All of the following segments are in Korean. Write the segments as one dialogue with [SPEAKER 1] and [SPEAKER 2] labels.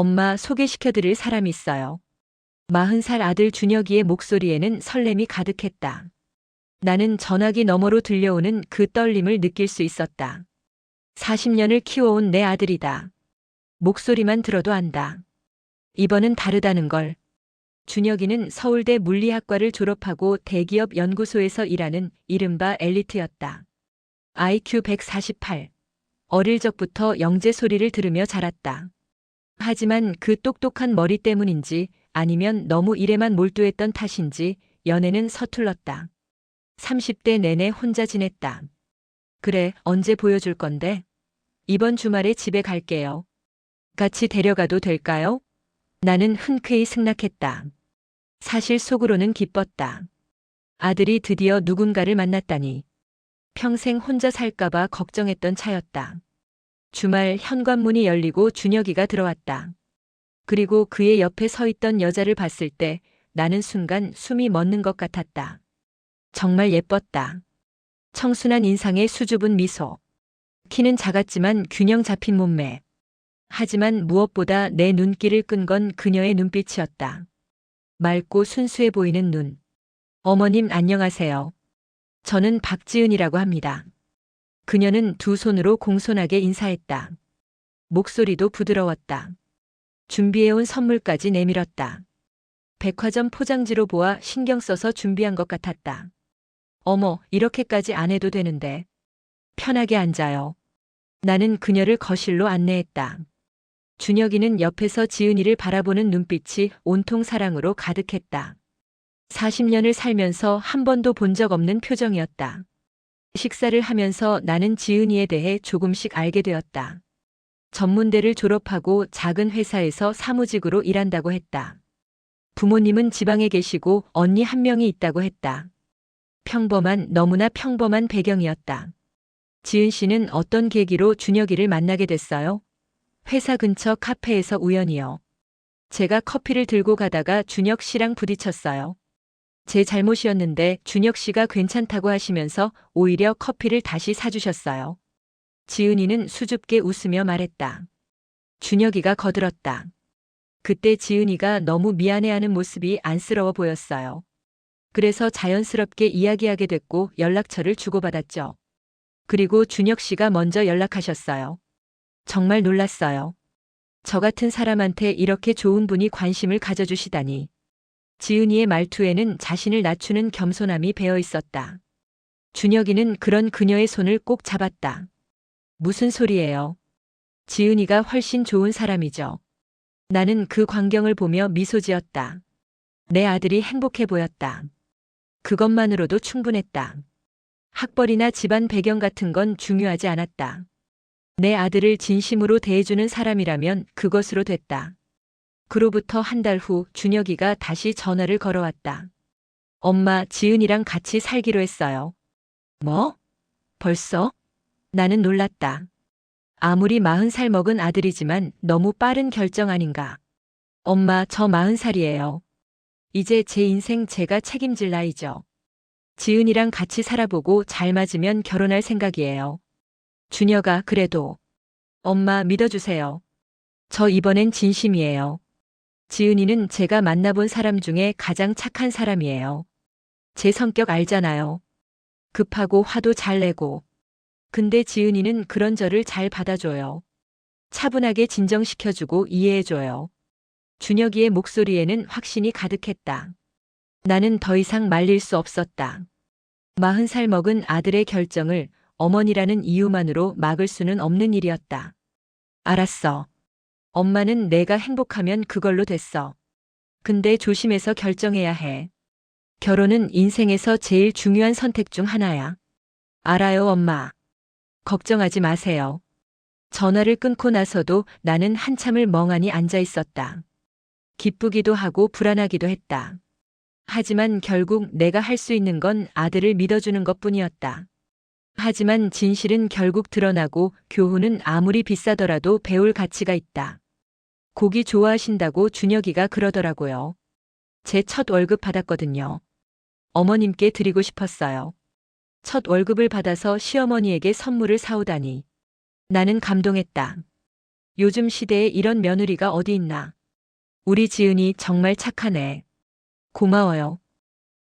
[SPEAKER 1] 엄마 소개시켜드릴 사람이 있어요. 40살 아들 준혁이의 목소리에는 설렘이 가득했다. 나는 전화기 너머로 들려오는 그 떨림을 느낄 수 있었다. 40년을 키워온 내 아들이다. 목소리만 들어도 안다. 이번은 다르다는 걸. 준혁이는 서울대 물리학과를 졸업하고 대기업 연구소에서 일하는 이른바 엘리트였다. IQ 148. 어릴 적부터 영재 소리를 들으며 자랐다. 하지만 그 똑똑한 머리 때문인지 아니면 너무 일에만 몰두했던 탓인지 연애는 서툴렀다. 30대 내내 혼자 지냈다. 그래, 언제 보여줄 건데? 이번 주말에 집에 갈게요. 같이 데려가도 될까요? 나는 흔쾌히 승낙했다. 사실 속으로는 기뻤다. 아들이 드디어 누군가를 만났다니. 평생 혼자 살까봐 걱정했던 차였다. 주말 현관문이 열리고 준혁이가 들어왔다. 그리고 그의 옆에 서 있던 여자를 봤을 때 나는 순간 숨이 멎는 것 같았다. 정말 예뻤다. 청순한 인상에 수줍은 미소. 키는 작았지만 균형 잡힌 몸매. 하지만 무엇보다 내 눈길을 끈 건 그녀의 눈빛이었다. 맑고 순수해 보이는 눈. 어머님 안녕하세요. 저는 박지은이라고 합니다. 그녀는 두 손으로 공손하게 인사했다. 목소리도 부드러웠다. 준비해온 선물까지 내밀었다. 백화점 포장지로 보아 신경 써서 준비한 것 같았다. 어머, 이렇게까지 안 해도 되는데. 편하게 앉아요. 나는 그녀를 거실로 안내했다. 준혁이는 옆에서 지은이를 바라보는 눈빛이 온통 사랑으로 가득했다. 40년을 살면서 한 번도 본 적 없는 표정이었다. 식사를 하면서 나는 지은이에 대해 조금씩 알게 되었다. 전문대를 졸업하고 작은 회사에서 사무직으로 일한다고 했다. 부모님은 지방에 계시고 언니 한 명이 있다고 했다. 평범한, 너무나 평범한 배경이었다. 지은 씨는 어떤 계기로 준혁이를 만나게 됐어요? 회사 근처 카페에서 우연히요. 제가 커피를 들고 가다가 준혁 씨랑 부딪혔어요. 제 잘못이었는데 준혁 씨가 괜찮다고 하시면서 오히려 커피를 다시 사주셨어요. 지은이는 수줍게 웃으며 말했다. 준혁이가 거들었다. 그때 지은이가 너무 미안해하는 모습이 안쓰러워 보였어요. 그래서 자연스럽게 이야기하게 됐고 연락처를 주고받았죠. 그리고 준혁 씨가 먼저 연락하셨어요. 정말 놀랐어요. 저 같은 사람한테 이렇게 좋은 분이 관심을 가져주시다니. 지은이의 말투에는 자신을 낮추는 겸손함이 배어 있었다. 준혁이는 그런 그녀의 손을 꼭 잡았다. 무슨 소리예요? 지은이가 훨씬 좋은 사람이죠. 나는 그 광경을 보며 미소 지었다. 내 아들이 행복해 보였다. 그것만으로도 충분했다. 학벌이나 집안 배경 같은 건 중요하지 않았다. 내 아들을 진심으로 대해주는 사람이라면 그것으로 됐다. 그로부터 한 달 후 준혁이가 다시 전화를 걸어왔다. 엄마, 지은이랑 같이 살기로 했어요. 뭐? 벌써? 나는 놀랐다. 아무리 40살 먹은 아들이지만 너무 빠른 결정 아닌가. 엄마, 저 40살이에요. 이제 제 인생 제가 책임질 나이죠. 지은이랑 같이 살아보고 잘 맞으면 결혼할 생각이에요. 준혁아, 그래도. 엄마 믿어주세요. 저 이번엔 진심이에요. 지은이는 제가 만나본 사람 중에 가장 착한 사람이에요. 제 성격 알잖아요. 급하고 화도 잘 내고. 근데 지은이는 그런 저를 잘 받아줘요. 차분하게 진정시켜주고 이해해줘요. 준혁이의 목소리에는 확신이 가득했다. 나는 더 이상 말릴 수 없었다. 40살 먹은 아들의 결정을 어머니라는 이유만으로 막을 수는 없는 일이었다. 알았어. 엄마는 내가 행복하면 그걸로 됐어. 근데 조심해서 결정해야 해. 결혼은 인생에서 제일 중요한 선택 중 하나야. 알아요, 엄마. 걱정하지 마세요. 전화를 끊고 나서도 나는 한참을 멍하니 앉아 있었다. 기쁘기도 하고 불안하기도 했다. 하지만 결국 내가 할 수 있는 건 아들을 믿어주는 것뿐이었다. 하지만 진실은 결국 드러나고 교훈은 아무리 비싸더라도 배울 가치가 있다. 고기 좋아하신다고 준혁이가 그러더라고요. 제 첫 월급 받았거든요. 어머님께 드리고 싶었어요. 첫 월급을 받아서 시어머니에게 선물을 사오다니. 나는 감동했다. 요즘 시대에 이런 며느리가 어디 있나. 우리 지은이 정말 착하네. 고마워요.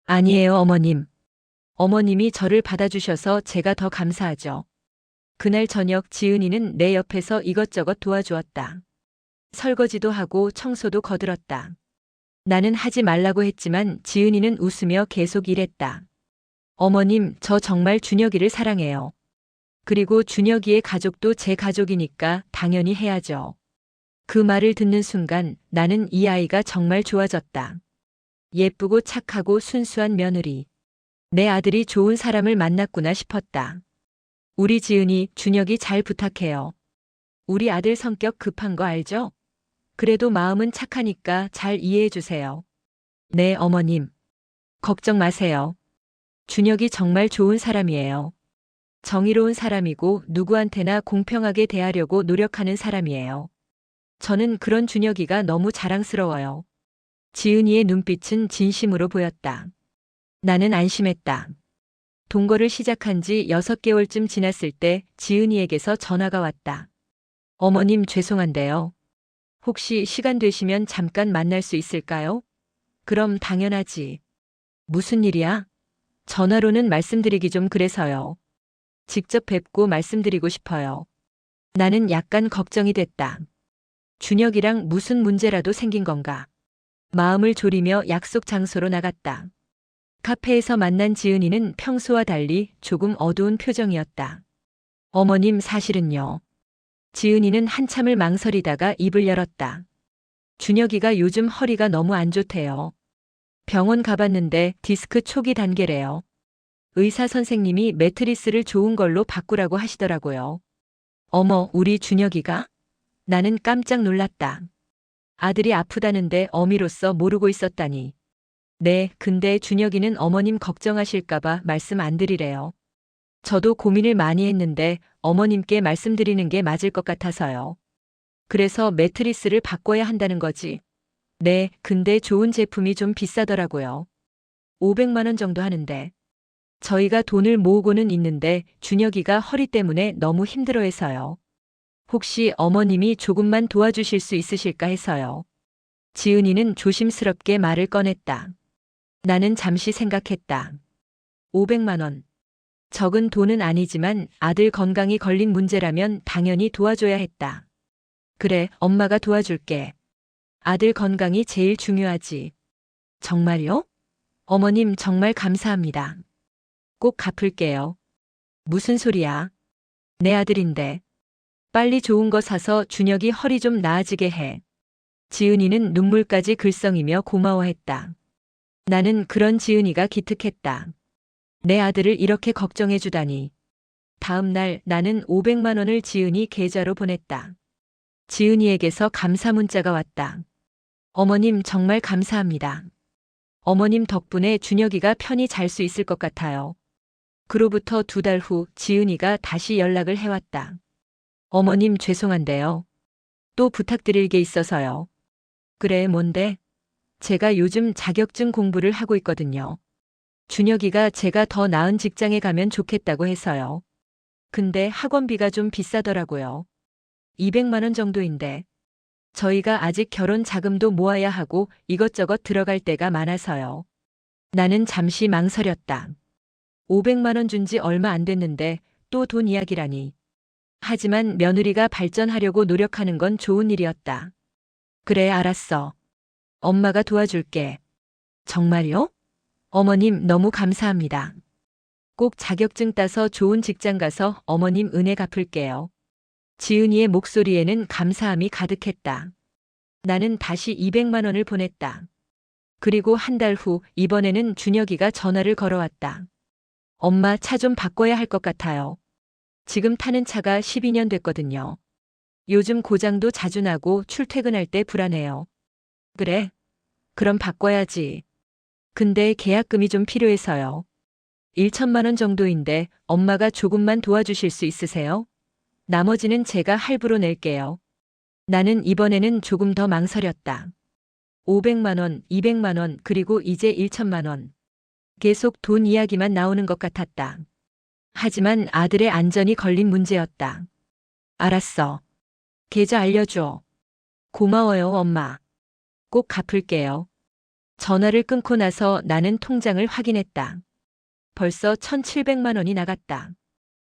[SPEAKER 1] 아니에요, 어머님. 어머님이 저를 받아주셔서 제가 더 감사하죠. 그날 저녁 지은이는 내 옆에서 이것저것 도와주었다. 설거지도 하고 청소도 거들었다. 나는 하지 말라고 했지만 지은이는 웃으며 계속 일했다. 어머님, 저 정말 준혁이를 사랑해요. 그리고 준혁이의 가족도 제 가족이니까 당연히 해야죠. 그 말을 듣는 순간 나는 이 아이가 정말 좋아졌다. 예쁘고 착하고 순수한 며느리. 내 아들이 좋은 사람을 만났구나 싶었다. 우리 지은이, 준혁이 잘 부탁해요. 우리 아들 성격 급한 거 알죠? 그래도 마음은 착하니까 잘 이해해 주세요. 네, 어머님. 걱정 마세요. 준혁이 정말 좋은 사람이에요. 정의로운 사람이고 누구한테나 공평하게 대하려고 노력하는 사람이에요. 저는 그런 준혁이가 너무 자랑스러워요. 지은이의 눈빛은 진심으로 보였다. 나는 안심했다. 동거를 시작한 지 6개월쯤 지났을 때 지은이에게서 전화가 왔다. 어머님 죄송한데요. 혹시 시간 되시면 잠깐 만날 수 있을까요? 그럼 당연하지. 무슨 일이야? 전화로는 말씀드리기 좀 그래서요. 직접 뵙고 말씀드리고 싶어요. 나는 약간 걱정이 됐다. 준혁이랑 무슨 문제라도 생긴 건가? 마음을 졸이며 약속 장소로 나갔다. 카페에서 만난 지은이는 평소와 달리 조금 어두운 표정이었다. 어머님 사실은요. 지은이는 한참을 망설이다가 입을 열었다. 준혁이가 요즘 허리가 너무 안 좋대요. 병원 가봤는데 디스크 초기 단계래요. 의사 선생님이 매트리스를 좋은 걸로 바꾸라고 하시더라고요. 어머, 우리 준혁이가? 나는 깜짝 놀랐다. 아들이 아프다는데 어미로서 모르고 있었다니. 네, 근데 준혁이는 어머님 걱정하실까봐 말씀 안 드리래요. 저도 고민을 많이 했는데 어머님께 말씀드리는 게 맞을 것 같아서요. 그래서 매트리스를 바꿔야 한다는 거지. 네, 근데 좋은 제품이 좀 비싸더라고요. 500만 원 정도 하는데. 저희가 돈을 모으고는 있는데 준혁이가 허리 때문에 너무 힘들어해서요. 혹시 어머님이 조금만 도와주실 수 있으실까 해서요. 지은이는 조심스럽게 말을 꺼냈다. 나는 잠시 생각했다. 500만 원. 적은 돈은 아니지만 아들 건강이 걸린 문제라면 당연히 도와줘야 했다. 그래, 엄마가 도와줄게. 아들 건강이 제일 중요하지. 정말요? 어머님 정말 감사합니다. 꼭 갚을게요. 무슨 소리야? 내 아들인데. 빨리 좋은 거 사서 준혁이 허리 좀 나아지게 해. 지은이는 눈물까지 글썽이며 고마워했다. 나는 그런 지은이가 기특했다. 내 아들을 이렇게 걱정해 주다니. 다음 날 나는 500만 원을 지은이 계좌로 보냈다. 지은이에게서 감사 문자가 왔다. 어머님 정말 감사합니다. 어머님 덕분에 준혁이가 편히 잘 수 있을 것 같아요. 그로부터 2달 후 지은이가 다시 연락을 해왔다. 어머님 죄송한데요. 또 부탁드릴 게 있어서요. 그래, 뭔데? 제가 요즘 자격증 공부를 하고 있거든요. 준혁이가 제가 더 나은 직장에 가면 좋겠다고 해서요. 근데 학원비가 좀 비싸더라고요. 200만 원 정도인데. 저희가 아직 결혼 자금도 모아야 하고 이것저것 들어갈 때가 많아서요. 나는 잠시 망설였다. 500만 원 준 지 얼마 안 됐는데 또 돈 이야기라니. 하지만 며느리가 발전하려고 노력하는 건 좋은 일이었다. 그래, 알았어. 엄마가 도와줄게. 정말요? 어머님 너무 감사합니다. 꼭 자격증 따서 좋은 직장 가서 어머님 은혜 갚을게요. 지은이의 목소리에는 감사함이 가득했다. 나는 다시 200만 원을 보냈다. 그리고 한 달 후 이번에는 준혁이가 전화를 걸어왔다. 엄마 차 좀 바꿔야 할 것 같아요. 지금 타는 차가 12년 됐거든요. 요즘 고장도 자주 나고 출퇴근할 때 불안해요. 그래? 그럼 바꿔야지. 근데 계약금이 좀 필요해서요. 1천만 원 정도인데 엄마가 조금만 도와주실 수 있으세요? 나머지는 제가 할부로 낼게요. 나는 이번에는 조금 더 망설였다. 500만 원, 200만 원, 그리고 이제 1천만 원. 계속 돈 이야기만 나오는 것 같았다. 하지만 아들의 안전이 걸린 문제였다. 알았어. 계좌 알려줘. 고마워요, 엄마. 꼭 갚을게요. 전화를 끊고 나서 나는 통장을 확인했다. 벌써 1,700만 원이 나갔다.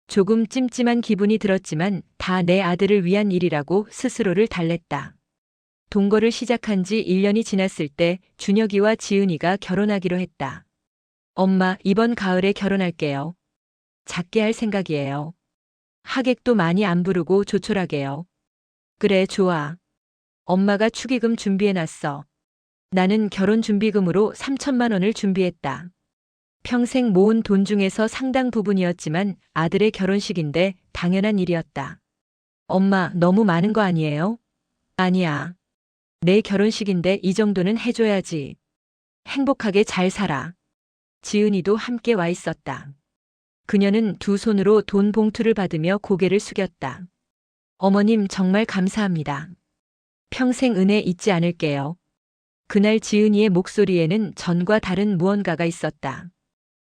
[SPEAKER 1] 조금 찜찜한 기분이 들었지만 다 내 아들을 위한 일이라고 스스로를 달랬다. 동거를 시작한 지 1년이 지났을 때 준혁이와 지은이가 결혼하기로 했다. 엄마, 이번 가을에 결혼할게요. 작게 할 생각이에요. 하객도 많이 안 부르고 조촐하게요. 그래, 좋아. 엄마가 축의금 준비해놨어. 나는 결혼 준비금으로 3천만 원을 준비했다. 평생 모은 돈 중에서 상당 부분이었지만 아들의 결혼식인데 당연한 일이었다. 엄마, 너무 많은 거 아니에요? 아니야. 내 결혼식인데 이 정도는 해줘야지. 행복하게 잘 살아. 지은이도 함께 와 있었다. 그녀는 두 손으로 돈 봉투를 받으며 고개를 숙였다. 어머님, 정말 감사합니다. 평생 은혜 잊지 않을게요. 그날 지은이의 목소리에는 전과 다른 무언가가 있었다.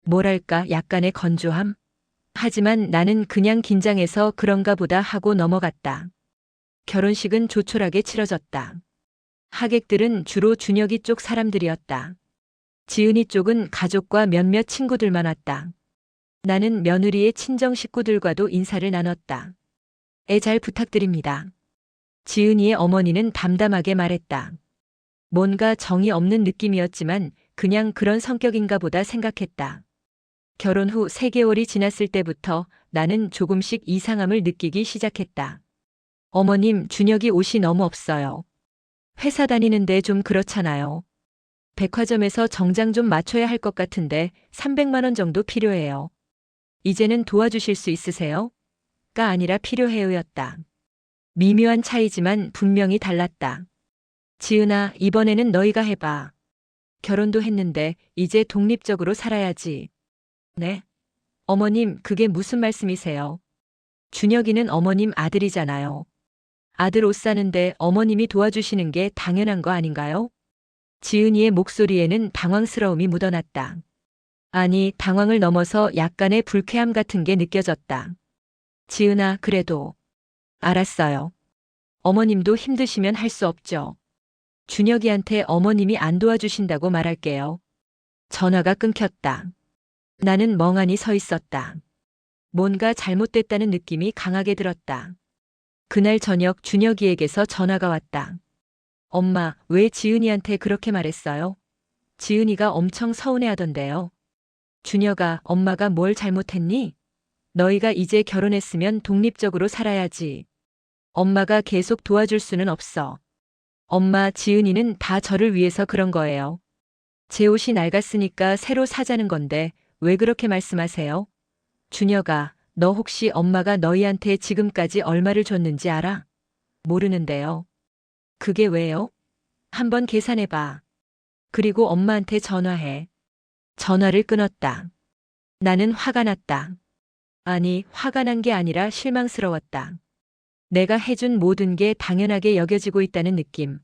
[SPEAKER 1] 뭐랄까, 약간의 건조함? 하지만 나는 그냥 긴장해서 그런가 보다 하고 넘어갔다. 결혼식은 조촐하게 치러졌다. 하객들은 주로 준혁이 쪽 사람들이었다. 지은이 쪽은 가족과 몇몇 친구들만 왔다. 나는 며느리의 친정 식구들과도 인사를 나눴다. 애 잘 부탁드립니다. 지은이의 어머니는 담담하게 말했다. 뭔가 정이 없는 느낌이었지만 그냥 그런 성격인가 보다 생각했다. 결혼 후 3개월이 지났을 때부터 나는 조금씩 이상함을 느끼기 시작했다. 어머님, 준혁이 옷이 너무 없어요. 회사 다니는데 좀 그렇잖아요. 백화점에서 정장 좀 맞춰야 할 것 같은데 300만 원 정도 필요해요. 이제는 도와주실 수 있으세요? 가 아니라 필요해요였다. 미묘한 차이지만 분명히 달랐다. 지은아, 이번에는 너희가 해봐. 결혼도 했는데 이제 독립적으로 살아야지. 네? 어머님, 그게 무슨 말씀이세요? 준혁이는 어머님 아들이잖아요. 아들 옷 사는데 어머님이 도와주시는 게 당연한 거 아닌가요? 지은이의 목소리에는 당황스러움이 묻어났다. 아니, 당황을 넘어서 약간의 불쾌함 같은 게 느껴졌다. 지은아, 그래도. 알았어요. 어머님도 힘드시면 할 수 없죠. 준혁이한테 어머님이 안 도와주신다고 말할게요. 전화가 끊겼다. 나는 멍하니 서 있었다. 뭔가 잘못됐다는 느낌이 강하게 들었다. 그날 저녁 준혁이에게서 전화가 왔다. 엄마, 왜 지은이한테 그렇게 말했어요? 지은이가 엄청 서운해하던데요. 준혁아, 엄마가 뭘 잘못했니? 너희가 이제 결혼했으면 독립적으로 살아야지. 엄마가 계속 도와줄 수는 없어. 엄마, 지은이는 다 저를 위해서 그런 거예요. 제 옷이 낡았으니까 새로 사자는 건데 왜 그렇게 말씀하세요? 준혁아, 너 혹시 엄마가 너희한테 지금까지 얼마를 줬는지 알아? 모르는데요. 그게 왜요? 한번 계산해봐. 그리고 엄마한테 전화해. 전화를 끊었다. 나는 화가 났다. 아니, 화가 난 게 아니라 실망스러웠다. 내가 해준 모든 게 당연하게 여겨지고 있다는 느낌.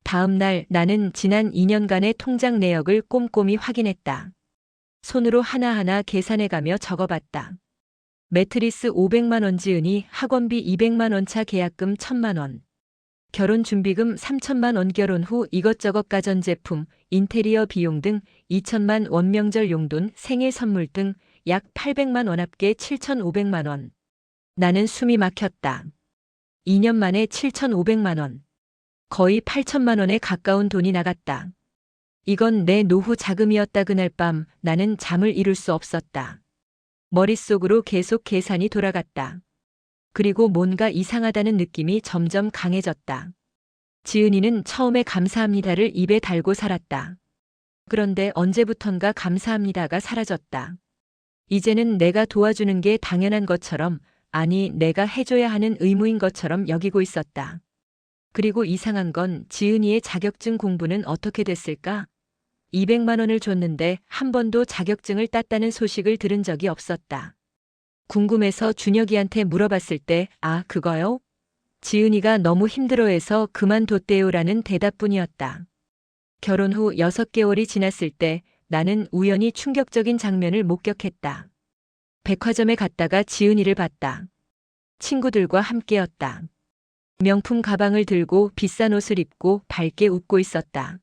[SPEAKER 1] 다음 날 나는 지난 2년간의 통장 내역을 꼼꼼히 확인했다. 손으로 하나하나 계산해가며 적어봤다. 매트리스 500만 원 지은이 학원비 200만 원 차 계약금 1,000만 원. 결혼 준비금 3천만 원 결혼 후 이것저것 가전제품, 인테리어 비용 등 2천만 원 명절 용돈, 생일 선물 등 약 800만 원 합계 7,500만 원. 나는 숨이 막혔다. 2년 만에 7,500만 원. 거의 8천만 원에 가까운 돈이 나갔다. 이건 내 노후 자금이었다. 그날 밤 나는 잠을 이룰 수 없었다. 머릿속으로 계속 계산이 돌아갔다. 그리고 뭔가 이상하다는 느낌이 점점 강해졌다. 지은이는 처음에 감사합니다를 입에 달고 살았다. 그런데 언제부턴가 감사합니다가 사라졌다. 이제는 내가 도와주는 게 당연한 것처럼, 아니 내가 해줘야 하는 의무인 것처럼 여기고 있었다. 그리고 이상한 건 지은이의 자격증 공부는 어떻게 됐을까? 200만 원을 줬는데 한 번도 자격증을 땄다는 소식을 들은 적이 없었다. 궁금해서 준혁이한테 물어봤을 때, 아, 그거요? 지은이가 너무 힘들어해서 그만뒀대요라는 대답뿐이었다. 결혼 후 6개월이 지났을 때 나는 우연히 충격적인 장면을 목격했다. 백화점에 갔다가 지은이를 봤다. 친구들과 함께였다. 명품 가방을 들고 비싼 옷을 입고 밝게 웃고 있었다.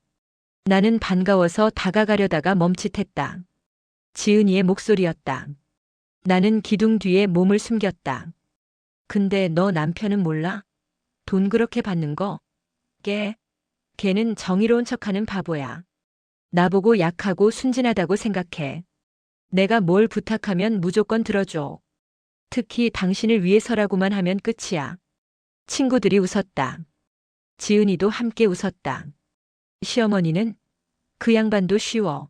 [SPEAKER 1] 나는 반가워서 다가가려다가 멈칫했다. 지은이의 목소리였다. 나는 기둥 뒤에 몸을 숨겼다. 근데 너 남편은 몰라? 돈 그렇게 받는 거? 걔는 정의로운 척하는 바보야. 나보고 약하고 순진하다고 생각해. 내가 뭘 부탁하면 무조건 들어줘. 특히 당신을 위해서라고만 하면 끝이야. 친구들이 웃었다. 지은이도 함께 웃었다. 시어머니는? 그 양반도 쉬워.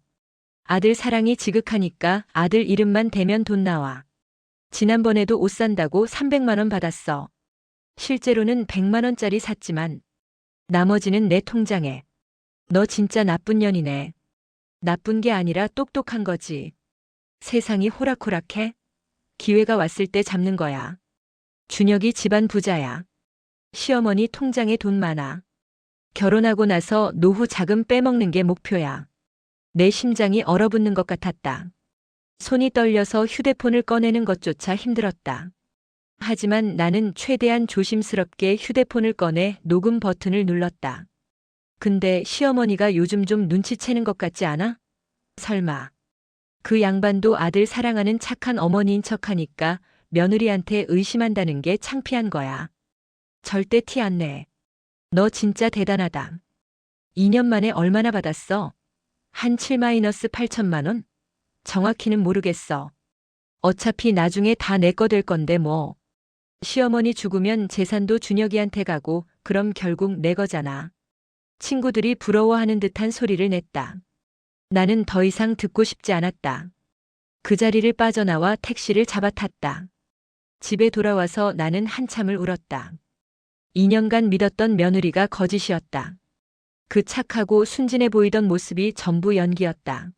[SPEAKER 1] 아들 사랑이 지극하니까 아들 이름만 대면 돈 나와. 지난번에도 옷 산다고 300만 원 받았어. 실제로는 100만 원짜리 샀지만 나머지는 내 통장에. 너 진짜 나쁜 년이네. 나쁜 게 아니라 똑똑한 거지. 세상이 호락호락해? 기회가 왔을 때 잡는 거야. 준혁이 집안 부자야. 시어머니 통장에 돈 많아. 결혼하고 나서 노후 자금 빼먹는 게 목표야. 내 심장이 얼어붙는 것 같았다. 손이 떨려서 휴대폰을 꺼내는 것조차 힘들었다. 하지만 나는 최대한 조심스럽게 휴대폰을 꺼내 녹음 버튼을 눌렀다. 근데 시어머니가 요즘 좀 눈치채는 것 같지 않아? 설마. 그 양반도 아들 사랑하는 착한 어머니인 척하니까 며느리한테 의심한다는 게 창피한 거야. 절대 티 안 내. 너 진짜 대단하다. 2년 만에 얼마나 받았어? 한 7-8천만 원? 정확히는 모르겠어. 어차피 나중에 다 내 거 될 건데 뭐. 시어머니 죽으면 재산도 준혁이한테 가고 그럼 결국 내 거잖아. 친구들이 부러워하는 듯한 소리를 냈다. 나는 더 이상 듣고 싶지 않았다. 그 자리를 빠져나와 택시를 잡아탔다. 집에 돌아와서 나는 한참을 울었다. 2년간 믿었던 며느리가 거짓이었다. 그 착하고 순진해 보이던 모습이 전부 연기였다.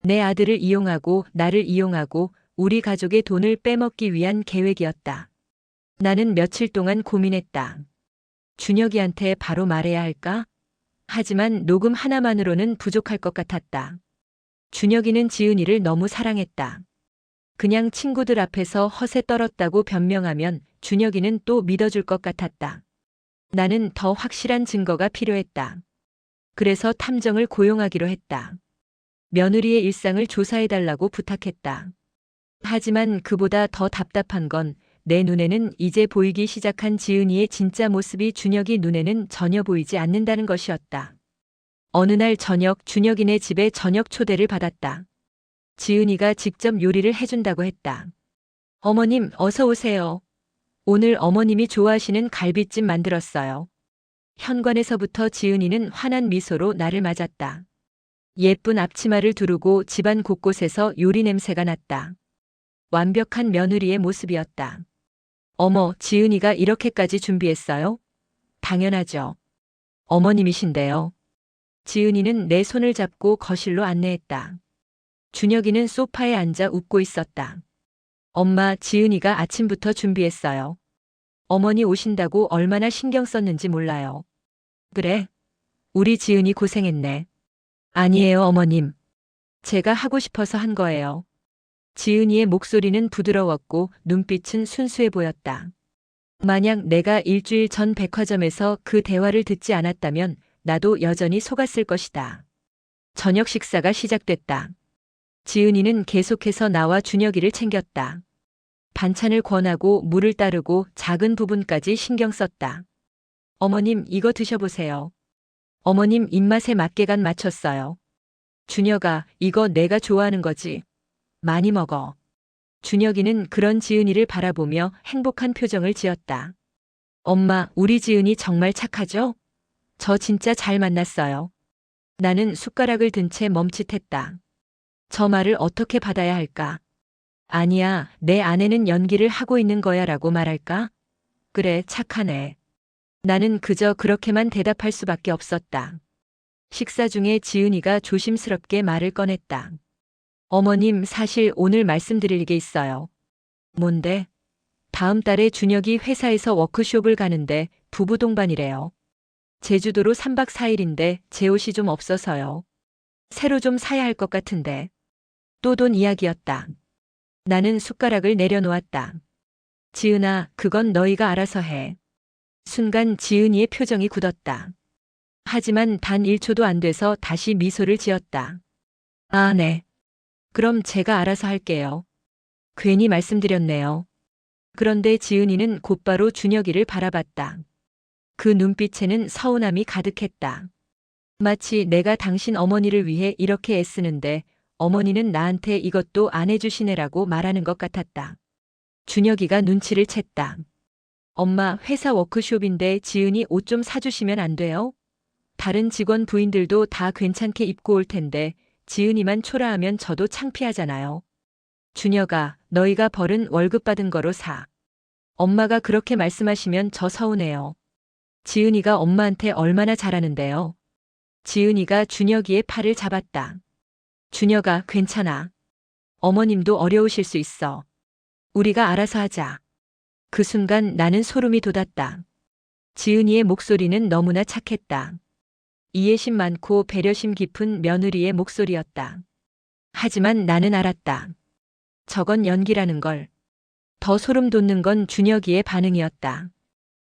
[SPEAKER 1] 내 아들을 이용하고 나를 이용하고 우리 가족의 돈을 빼먹기 위한 계획이었다. 나는 며칠 동안 고민했다. 준혁이한테 바로 말해야 할까? 하지만 녹음 하나만으로는 부족할 것 같았다. 준혁이는 지은이를 너무 사랑했다. 그냥 친구들 앞에서 허세 떨었다고 변명하면 준혁이는 또 믿어줄 것 같았다. 나는 더 확실한 증거가 필요했다. 그래서 탐정을 고용하기로 했다. 며느리의 일상을 조사해달라고 부탁했다. 하지만 그보다 더 답답한 건 내 눈에는 이제 보이기 시작한 지은이의 진짜 모습이 준혁이 눈에는 전혀 보이지 않는다는 것이었다. 어느 날 저녁 준혁이네 집에 저녁 초대를 받았다. 지은이가 직접 요리를 해준다고 했다. 어머님, 어서 오세요. 오늘 어머님이 좋아하시는 갈비찜 만들었어요. 현관에서부터 지은이는 환한 미소로 나를 맞았다. 예쁜 앞치마를 두르고 집안 곳곳에서 요리 냄새가 났다. 완벽한 며느리의 모습이었다. 어머, 지은이가 이렇게까지 준비했어요? 당연하죠. 어머님이신데요. 지은이는 내 손을 잡고 거실로 안내했다. 준혁이는 소파에 앉아 웃고 있었다. 엄마, 지은이가 아침부터 준비했어요. 어머니 오신다고 얼마나 신경 썼는지 몰라요. 그래? 우리 지은이 고생했네. 아니에요, 어머님. 제가 하고 싶어서 한 거예요. 지은이의 목소리는 부드러웠고 눈빛은 순수해 보였다. 만약 내가 일주일 전 백화점에서 그 대화를 듣지 않았다면 나도 여전히 속았을 것이다. 저녁 식사가 시작됐다. 지은이는 계속해서 나와 준혁이를 챙겼다. 반찬을 권하고 물을 따르고 작은 부분까지 신경 썼다. 어머님, 이거 드셔보세요. 어머님 입맛에 맞게 간 맞췄어요. 준혁아, 이거 내가 좋아하는 거지. 많이 먹어. 준혁이는 그런 지은이를 바라보며 행복한 표정을 지었다. 엄마, 우리 지은이 정말 착하죠? 저 진짜 잘 만났어요. 나는 숟가락을 든 채 멈칫했다. 저 말을 어떻게 받아야 할까? 아니야, 내 아내는 연기를 하고 있는 거야 라고 말할까? 그래, 착하네. 나는 그저 그렇게만 대답할 수밖에 없었다. 식사 중에 지은이가 조심스럽게 말을 꺼냈다. 어머님, 사실 오늘 말씀드릴 게 있어요. 뭔데? 다음 달에 준혁이 회사에서 워크숍을 가는데 부부 동반이래요. 제주도로 3박 4일인데 제 옷이 좀 없어서요. 새로 좀 사야 할 것 같은데. 또 돈 이야기였다. 나는 숟가락을 내려놓았다. 지은아, 그건 너희가 알아서 해. 순간 지은이의 표정이 굳었다. 하지만 단 1초도 안 돼서 다시 미소를 지었다. 아, 네. 그럼 제가 알아서 할게요. 괜히 말씀드렸네요. 그런데 지은이는 곧바로 준혁이를 바라봤다. 그 눈빛에는 서운함이 가득했다. 마치 내가 당신 어머니를 위해 이렇게 애쓰는데 어머니는 나한테 이것도 안 해주시네라고 말하는 것 같았다. 준혁이가 눈치를 챘다. 엄마, 회사 워크숍인데 지은이 옷 좀 사주시면 안 돼요? 다른 직원 부인들도 다 괜찮게 입고 올 텐데 지은이만 초라하면 저도 창피하잖아요. 준혁아, 너희가 벌은 월급 받은 거로 사. 엄마가 그렇게 말씀하시면 저 서운해요. 지은이가 엄마한테 얼마나 잘하는데요. 지은이가 준혁이의 팔을 잡았다. 준혁아, 괜찮아. 어머님도 어려우실 수 있어. 우리가 알아서 하자. 그 순간 나는 소름이 돋았다. 지은이의 목소리는 너무나 착했다. 이해심 많고 배려심 깊은 며느리의 목소리였다. 하지만 나는 알았다. 저건 연기라는 걸. 더 소름 돋는 건 준혁이의 반응이었다.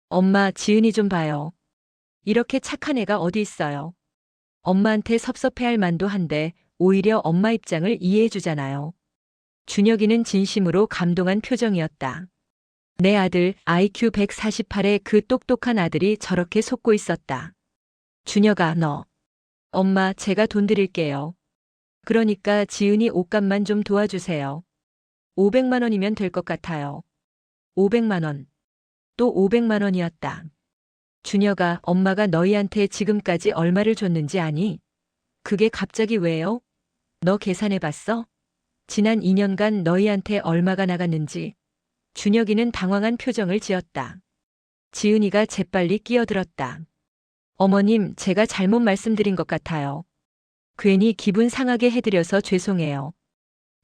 [SPEAKER 1] 엄마, 지은이 좀 봐요. 이렇게 착한 애가 어디 있어요. 엄마한테 섭섭해할 만도 한데 오히려 엄마 입장을 이해해 주잖아요. 준혁이는 진심으로 감동한 표정이었다. 내 아들 IQ 148의 그 똑똑한 아들이 저렇게 속고 있었다. 준혁아, 너. 엄마, 제가 돈 드릴게요. 그러니까 지은이 옷값만 좀 도와주세요. 500만 원이면 될 것 같아요. 500만 원. 또 500만 원이었다. 준혁아, 엄마가 너희한테 지금까지 얼마를 줬는지 아니? 그게 갑자기 왜요? 너 계산해봤어? 지난 2년간 너희한테 얼마가 나갔는지. 준혁이는 당황한 표정을 지었다. 지은이가 재빨리 끼어들었다. 어머님, 제가 잘못 말씀드린 것 같아요. 괜히 기분 상하게 해드려서 죄송해요.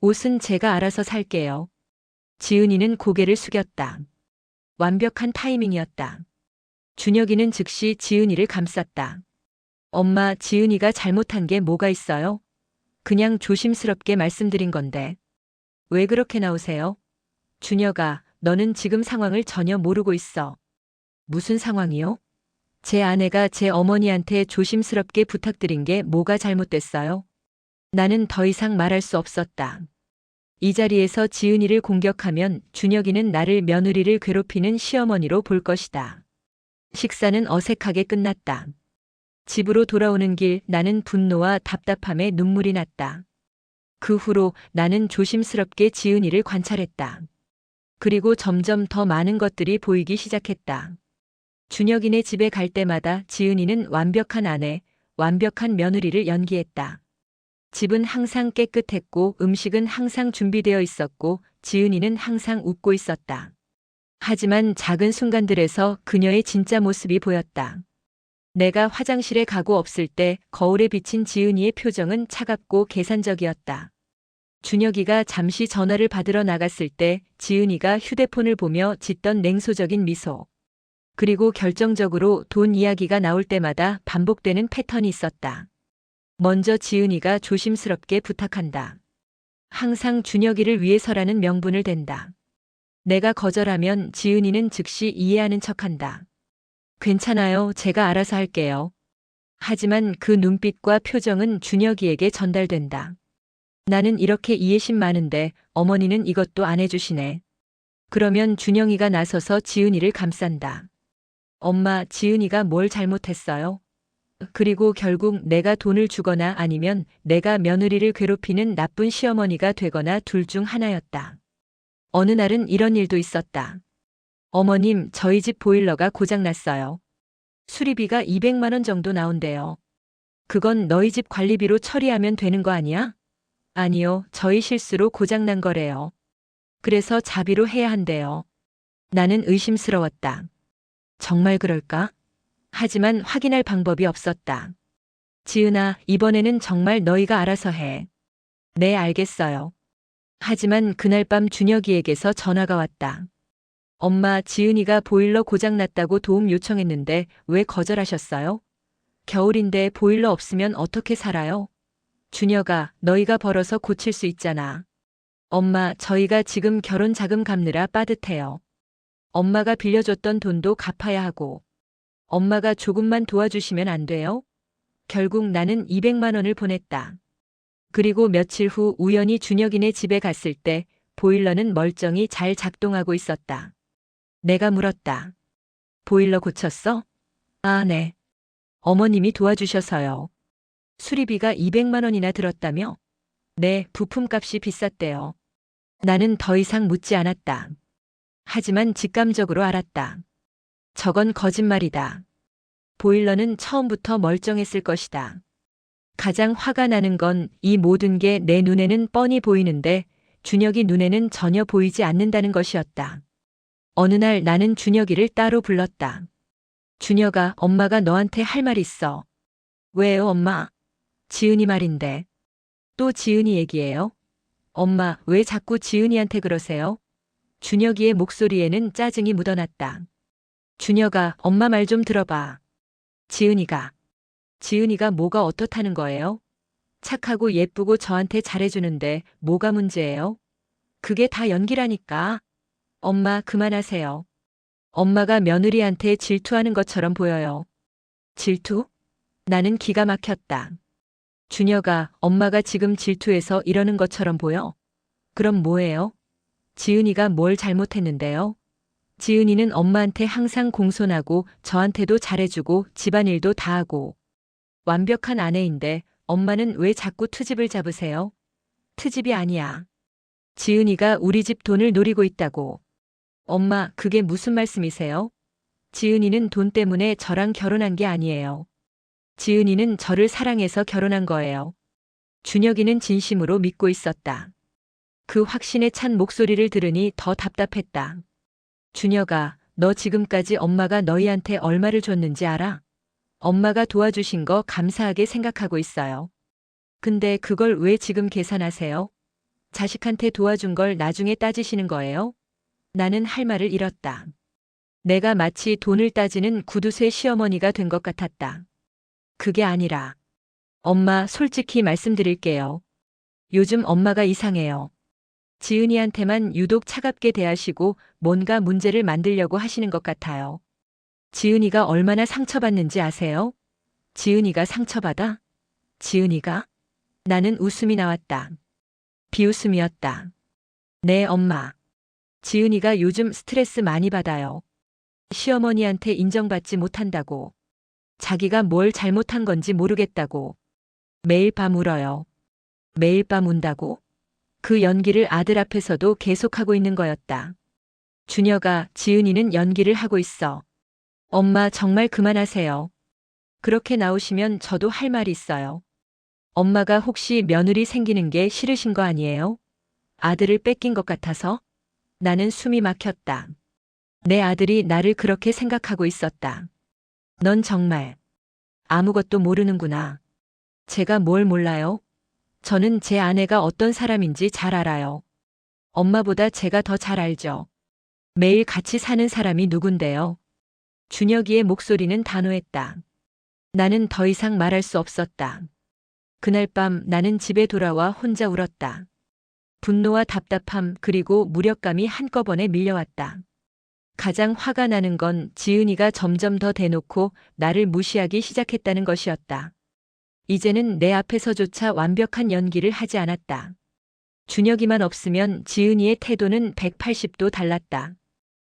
[SPEAKER 1] 옷은 제가 알아서 살게요. 지은이는 고개를 숙였다. 완벽한 타이밍이었다. 준혁이는 즉시 지은이를 감쌌다. 엄마, 지은이가 잘못한 게 뭐가 있어요? 그냥 조심스럽게 말씀드린 건데. 왜 그렇게 나오세요? 준혁아, 너는 지금 상황을 전혀 모르고 있어. 무슨 상황이요? 제 아내가 제 어머니한테 조심스럽게 부탁드린 게 뭐가 잘못됐어요? 나는 더 이상 말할 수 없었다. 이 자리에서 지은이를 공격하면 준혁이는 나를 며느리를 괴롭히는 시어머니로 볼 것이다. 식사는 어색하게 끝났다. 집으로 돌아오는 길 나는 분노와 답답함에 눈물이 났다. 그 후로 나는 조심스럽게 지은이를 관찰했다. 그리고 점점 더 많은 것들이 보이기 시작했다. 준혁이네 집에 갈 때마다 지은이는 완벽한 아내, 완벽한 며느리를 연기했다. 집은 항상 깨끗했고 음식은 항상 준비되어 있었고 지은이는 항상 웃고 있었다. 하지만 작은 순간들에서 그녀의 진짜 모습이 보였다. 내가 화장실에 가고 없을 때 거울에 비친 지은이의 표정은 차갑고 계산적이었다. 준혁이가 잠시 전화를 받으러 나갔을 때 지은이가 휴대폰을 보며 짓던 냉소적인 미소. 그리고 결정적으로 돈 이야기가 나올 때마다 반복되는 패턴이 있었다. 먼저 지은이가 조심스럽게 부탁한다. 항상 준혁이를 위해서라는 명분을 댄다. 내가 거절하면 지은이는 즉시 이해하는 척한다. 괜찮아요, 제가 알아서 할게요. 하지만 그 눈빛과 표정은 준혁이에게 전달된다. 나는 이렇게 이해심 많은데 어머니는 이것도 안 해주시네. 그러면 준영이가 나서서 지은이를 감싼다. 엄마, 지은이가 뭘 잘못했어요? 그리고 결국 내가 돈을 주거나 아니면 내가 며느리를 괴롭히는 나쁜 시어머니가 되거나 둘 중 하나였다. 어느 날은 이런 일도 있었다. 어머님, 저희 집 보일러가 고장났어요. 수리비가 200만 원 정도 나온대요. 그건 너희 집 관리비로 처리하면 되는 거 아니야? 아니요, 저희 실수로 고장난 거래요. 그래서 자비로 해야 한대요. 나는 의심스러웠다. 정말 그럴까? 하지만 확인할 방법이 없었다. 지은아, 이번에는 정말 너희가 알아서 해. 네, 알겠어요. 하지만 그날 밤 준혁이에게서 전화가 왔다. 엄마, 지은이가 보일러 고장났다고 도움 요청했는데 왜 거절하셨어요? 겨울인데 보일러 없으면 어떻게 살아요? 준혁아, 너희가 벌어서 고칠 수 있잖아. 엄마, 저희가 지금 결혼 자금 갚느라 빠듯해요. 엄마가 빌려줬던 돈도 갚아야 하고. 엄마가 조금만 도와주시면 안 돼요? 결국 나는 200만 원을 보냈다. 그리고 며칠 후 우연히 준혁이네 집에 갔을 때 보일러는 멀쩡히 잘 작동하고 있었다. 내가 물었다. 보일러 고쳤어? 아, 네. 어머님이 도와주셔서요. 수리비가 200만 원이나 들었다며? 네, 부품값이 비쌌대요. 나는 더 이상 묻지 않았다. 하지만 직감적으로 알았다. 저건 거짓말이다. 보일러는 처음부터 멀쩡했을 것이다. 가장 화가 나는 건 이 모든 게 내 눈에는 뻔히 보이는데 준혁이 눈에는 전혀 보이지 않는다는 것이었다. 어느 날 나는 준혁이를 따로 불렀다. 준혁아, 엄마가 너한테 할 말 있어. 왜요, 엄마? 지은이 말인데. 또 지은이 얘기예요? 엄마, 왜 자꾸 지은이한테 그러세요? 준혁이의 목소리에는 짜증이 묻어났다. 준혁아, 엄마 말 좀 들어봐. 지은이가 뭐가 어떻다는 거예요? 착하고 예쁘고 저한테 잘해주는데 뭐가 문제예요? 그게 다 연기라니까. 엄마, 그만하세요. 엄마가 며느리한테 질투하는 것처럼 보여요. 질투? 나는 기가 막혔다. 준혁아, 엄마가 지금 질투해서 이러는 것처럼 보여? 그럼 뭐예요? 지은이가 뭘 잘못했는데요? 지은이는 엄마한테 항상 공손하고 저한테도 잘해주고 집안일도 다 하고 완벽한 아내인데 엄마는 왜 자꾸 트집을 잡으세요? 트집이 아니야. 지은이가 우리 집 돈을 노리고 있다고. 엄마, 그게 무슨 말씀이세요? 지은이는 돈 때문에 저랑 결혼한 게 아니에요. 지은이는 저를 사랑해서 결혼한 거예요. 준혁이는 진심으로 믿고 있었다. 그 확신에 찬 목소리를 들으니 더 답답했다. 준혁아, 너 지금까지 엄마가 너희한테 얼마를 줬는지 알아? 엄마가 도와주신 거 감사하게 생각하고 있어요. 근데 그걸 왜 지금 계산하세요? 자식한테 도와준 걸 나중에 따지시는 거예요? 나는 할 말을 잃었다. 내가 마치 돈을 따지는 구두쇠 시어머니가 된 것 같았다. 그게 아니라. 엄마, 솔직히 말씀드릴게요. 요즘 엄마가 이상해요. 지은이한테만 유독 차갑게 대하시고 뭔가 문제를 만들려고 하시는 것 같아요. 지은이가 얼마나 상처받는지 아세요? 지은이가 상처받아? 지은이가? 나는 웃음이 나왔다. 비웃음이었다. 네, 엄마. 지은이가 요즘 스트레스 많이 받아요. 시어머니한테 인정받지 못한다고. 자기가 뭘 잘못한 건지 모르겠다고. 매일 밤 울어요. 매일 밤 운다고? 그 연기를 아들 앞에서도 계속하고 있는 거였다. 준혁아, 지은이는 연기를 하고 있어. 엄마, 정말 그만하세요. 그렇게 나오시면 저도 할 말이 있어요. 엄마가 혹시 며느리 생기는 게 싫으신 거 아니에요? 아들을 뺏긴 것 같아서? 나는 숨이 막혔다. 내 아들이 나를 그렇게 생각하고 있었다. 넌 정말 아무것도 모르는구나. 제가 뭘 몰라요? 저는 제 아내가 어떤 사람인지 잘 알아요. 엄마보다 제가 더 잘 알죠. 매일 같이 사는 사람이 누군데요? 준혁이의 목소리는 단호했다. 나는 더 이상 말할 수 없었다. 그날 밤 나는 집에 돌아와 혼자 울었다. 분노와 답답함 그리고 무력감이 한꺼번에 밀려왔다. 가장 화가 나는 건 지은이가 점점 더 대놓고 나를 무시하기 시작했다는 것이었다. 이제는 내 앞에서조차 완벽한 연기를 하지 않았다. 준혁이만 없으면 지은이의 태도는 180도 달랐다.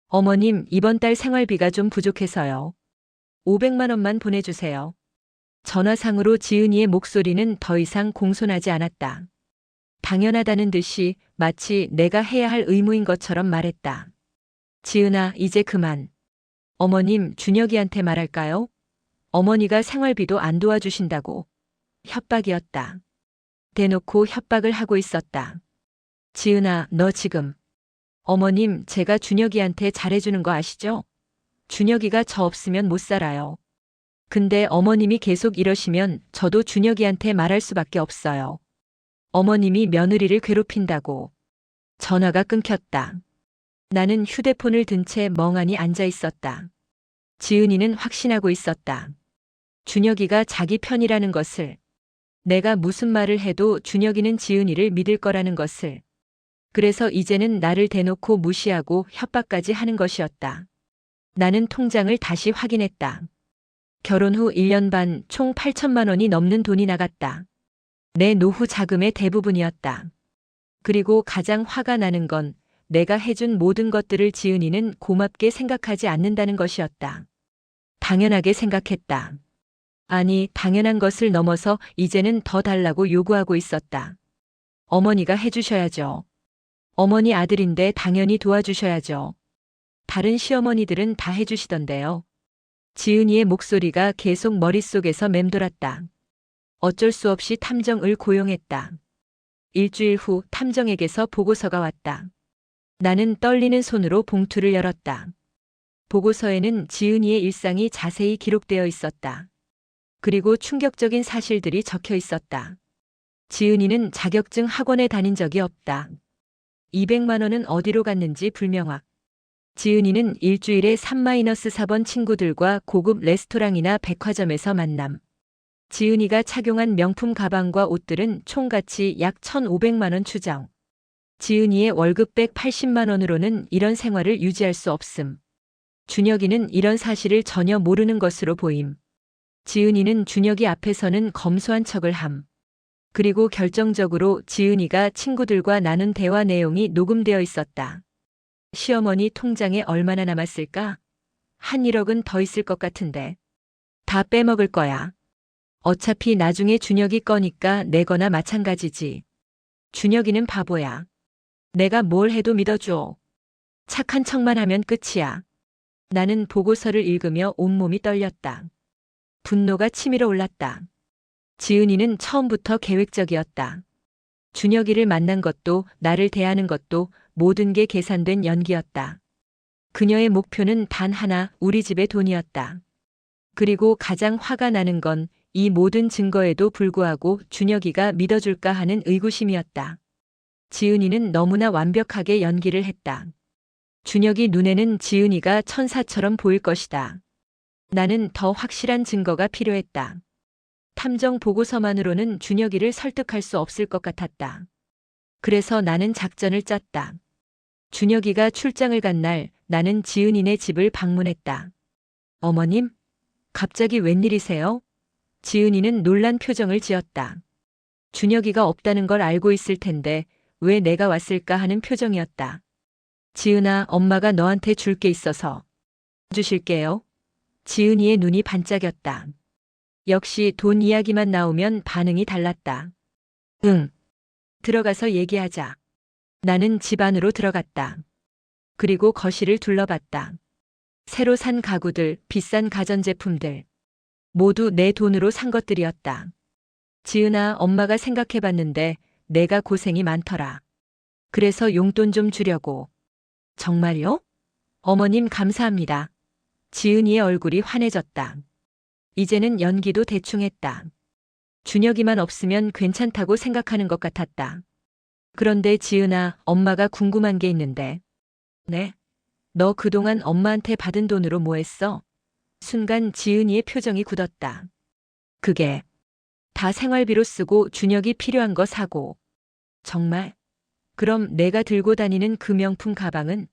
[SPEAKER 1] 어머님, 이번 달 생활비가 좀 부족해서요. 500만 원만 보내주세요. 전화상으로 지은이의 목소리는 더 이상 공손하지 않았다. 당연하다는 듯이 마치 내가 해야 할 의무인 것처럼 말했다. 지은아, 이제 그만. 어머님, 준혁이한테 말할까요? 어머니가 생활비도 안 도와주신다고. 협박이었다. 대놓고 협박을 하고 있었다. 지은아, 너 지금. 어머님, 제가 준혁이한테 잘해주는 거 아시죠? 준혁이가 저 없으면 못 살아요. 근데 어머님이 계속 이러시면 저도 준혁이한테 말할 수밖에 없어요. 어머님이 며느리를 괴롭힌다고. 전화가 끊겼다. 나는 휴대폰을 든 채 멍하니 앉아 있었다. 지은이는 확신하고 있었다. 준혁이가 자기 편이라는 것을. 내가 무슨 말을 해도 준혁이는 지은이를 믿을 거라는 것을. 그래서 이제는 나를 대놓고 무시하고 협박까지 하는 것이었다. 나는 통장을 다시 확인했다. 결혼 후 1년 반 총 8천만 원이 넘는 돈이 나갔다. 내 노후 자금의 대부분이었다. 그리고 가장 화가 나는 건 내가 해준 모든 것들을 지은이는 고맙게 생각하지 않는다는 것이었다. 당연하게 생각했다. 아니, 당연한 것을 넘어서 이제는 더 달라고 요구하고 있었다. 어머니가 해주셔야죠. 어머니 아들인데 당연히 도와주셔야죠. 다른 시어머니들은 다 해주시던데요. 지은이의 목소리가 계속 머릿속에서 맴돌았다. 어쩔 수 없이 탐정을 고용했다. 일주일 후 탐정에게서 보고서가 왔다. 나는 떨리는 손으로 봉투를 열었다. 보고서에는 지은이의 일상이 자세히 기록되어 있었다. 그리고 충격적인 사실들이 적혀 있었다. 지은이는 자격증 학원에 다닌 적이 없다. 200만 원은 어디로 갔는지 불명확. 지은이는 일주일에 3-4번 친구들과 고급 레스토랑이나 백화점에서 만남. 지은이가 착용한 명품 가방과 옷들은 총가치 약 1,500만 원 추정. 지은이의 월급 180만 원으로는 이런 생활을 유지할 수 없음. 준혁이는 이런 사실을 전혀 모르는 것으로 보임. 지은이는 준혁이 앞에서는 검소한 척을 함. 그리고 결정적으로 지은이가 친구들과 나눈 대화 내용이 녹음되어 있었다. 시어머니 통장에 얼마나 남았을까? 한 1억은 더 있을 것 같은데. 다 빼먹을 거야. 어차피 나중에 준혁이 거니까 내거나 마찬가지지. 준혁이는 바보야. 내가 뭘 해도 믿어줘. 착한 척만 하면 끝이야. 나는 보고서를 읽으며 온몸이 떨렸다. 분노가 치밀어 올랐다. 지은이는 처음부터 계획적이었다. 준혁이를 만난 것도 나를 대하는 것도 모든 게 계산된 연기였다. 그녀의 목표는 단 하나, 우리 집의 돈이었다. 그리고 가장 화가 나는 건 이 모든 증거에도 불구하고 준혁이가 믿어줄까 하는 의구심이었다. 지은이는 너무나 완벽하게 연기를 했다. 준혁이 눈에는 지은이가 천사처럼 보일 것이다. 나는 더 확실한 증거가 필요했다. 탐정 보고서만으로는 준혁이를 설득할 수 없을 것 같았다. 그래서 나는 작전을 짰다. 준혁이가 출장을 간 날 나는 지은이네 집을 방문했다. 어머님? 갑자기 웬일이세요? 지은이는 놀란 표정을 지었다. 준혁이가 없다는 걸 알고 있을 텐데 왜 내가 왔을까 하는 표정이었다. 지은아, 엄마가 너한테 줄 게 있어서. 주실게요. 지은이의 눈이 반짝였다. 역시 돈 이야기만 나오면 반응이 달랐다. 응. 들어가서 얘기하자. 나는 집 안으로 들어갔다. 그리고 거실을 둘러봤다. 새로 산 가구들, 비싼 가전제품들. 모두 내 돈으로 산 것들이었다. 지은아, 엄마가 생각해봤는데 내가 고생이 많더라. 그래서 용돈 좀 주려고. 정말요? 어머님 감사합니다. 지은이의 얼굴이 환해졌다. 이제는 연기도 대충 했다. 준혁이만 없으면 괜찮다고 생각하는 것 같았다. 그런데 지은아, 엄마가 궁금한 게 있는데. 네? 너 그동안 엄마한테 받은 돈으로 뭐 했어? 순간 지은이의 표정이 굳었다. 그게 다 생활비로 쓰고 준혁이 필요한 거 사고. 정말? 그럼 내가 들고 다니는 그 명품 가방은?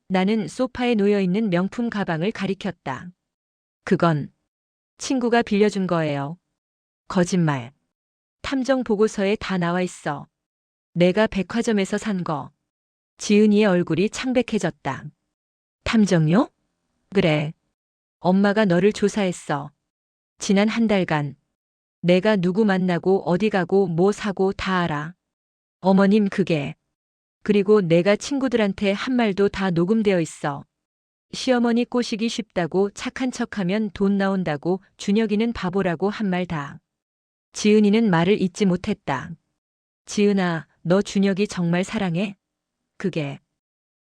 [SPEAKER 1] 나는 소파에 놓여있는 명품 가방을 가리켰다. 그건 친구가 빌려준 거예요. 거짓말. 탐정 보고서에 다 나와 있어. 내가 백화점에서 산 거. 지은이의 얼굴이 창백해졌다. 탐정요? 그래. 엄마가 너를 조사했어. 지난 한 달간. 내가 누구 만나고 어디 가고 뭐 사고 다 알아. 어머님 그게. 그리고 내가 친구들한테 한 말도 다 녹음되어 있어. 시어머니 꼬시기 쉽다고 착한 척하면 돈 나온다고 준혁이는 바보라고 한 말 다. 지은이는 말을 잇지 못했다. 지은아, 너 준혁이 정말 사랑해? 그게.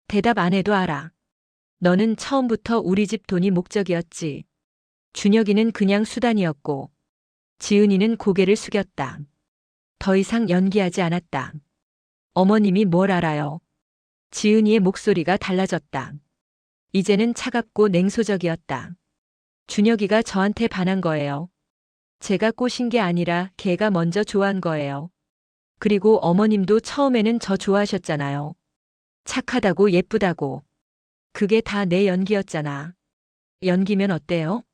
[SPEAKER 1] 대답 안 해도 알아. 너는 처음부터 우리 집 돈이 목적이었지. 준혁이는 그냥 수단이었고. 지은이는 고개를 숙였다. 더 이상 연기하지 않았다. 어머님이 뭘 알아요? 지은이의 목소리가 달라졌다. 이제는 차갑고 냉소적이었다. 준혁이가 저한테 반한 거예요. 제가 꼬신 게 아니라 걔가 먼저 좋아한 거예요. 그리고 어머님도 처음에는 저 좋아하셨잖아요. 착하다고 예쁘다고. 그게 다 내 연기였잖아. 연기면 어때요?